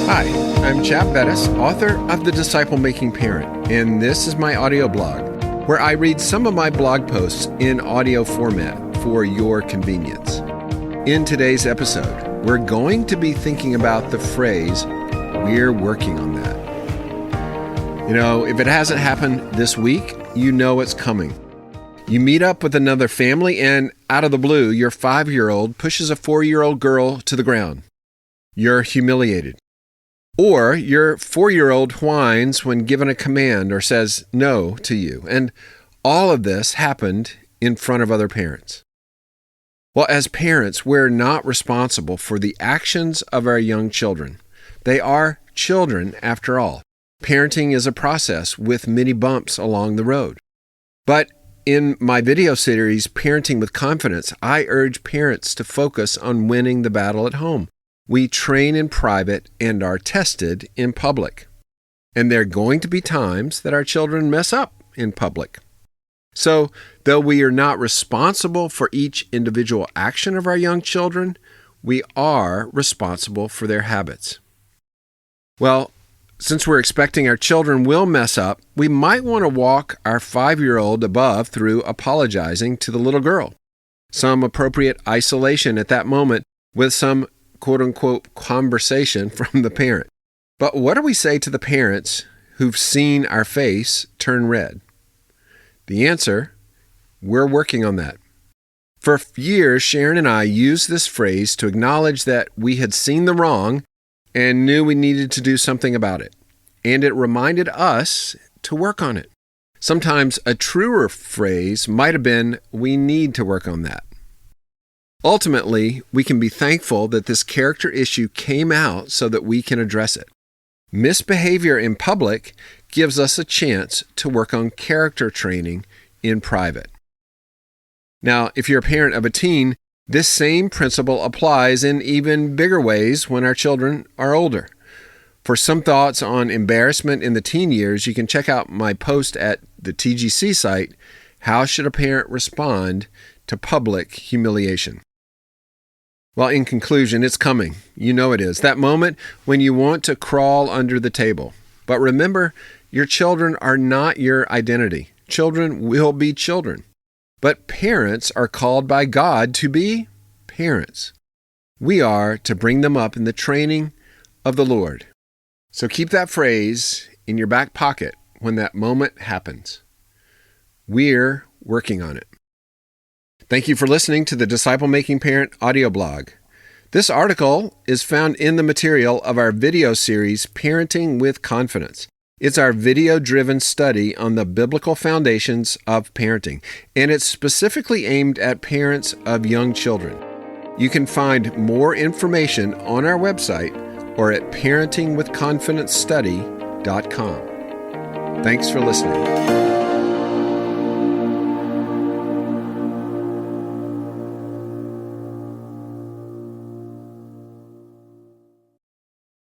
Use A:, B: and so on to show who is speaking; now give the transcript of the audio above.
A: Hi, I'm Chap Bettis, author of The Disciple Making Parent, and this is my audio blog, where I read some of my blog posts in audio format for your convenience. In today's episode, we're going to be thinking about the phrase, "We're working on that." You know, if it hasn't happened this week, you know it's coming. You meet up with another family and, out of the blue, your 5-year-old pushes a 4-year-old girl to the ground. You're humiliated. Or your 4-year-old whines when given a command or says no to you. And all of this happened in front of other parents. Well, as parents, we're not responsible for the actions of our young children. They are children after all. Parenting is a process with many bumps along the road. But in my video series, Parenting with Confidence, I urge parents to focus on winning the battle at home. We train in private and are tested in public. And there are going to be times that our children mess up in public. So, though we are not responsible for each individual action of our young children, we are responsible for their habits. Well, since we're expecting our children will mess up, we might want to walk our 5-year-old above through apologizing to the little girl. Some appropriate isolation at that moment with some quote-unquote conversation from the parent. But what do we say to the parents who've seen our face turn red? The answer, we're working on that. For years, Sharon and I used this phrase to acknowledge that we had seen the wrong and knew we needed to do something about it. And it reminded us to work on it. Sometimes a truer phrase might have been, we need to work on that. Ultimately, we can be thankful that this character issue came out so that we can address it. Misbehavior in public gives us a chance to work on character training in private. Now, if you're a parent of a teen, this same principle applies in even bigger ways when our children are older. For some thoughts on embarrassment in the teen years, you can check out my post at the TGC site, How Should a Parent Respond to Public Humiliation? Well, in conclusion, it's coming. You know it is. That moment when you want to crawl under the table. But remember, your children are not your identity. Children will be children. But parents are called by God to be parents. We are to bring them up in the training of the Lord. So keep that phrase in your back pocket when that moment happens. We're working on it. Thank you for listening to the Disciple Making Parent audio blog. This article is found in the material of our video series, Parenting with Confidence. It's our video-driven study on the biblical foundations of parenting, and it's specifically aimed at parents of young children. You can find more information on our website or at parentingwithconfidencestudy.com. Thanks for listening.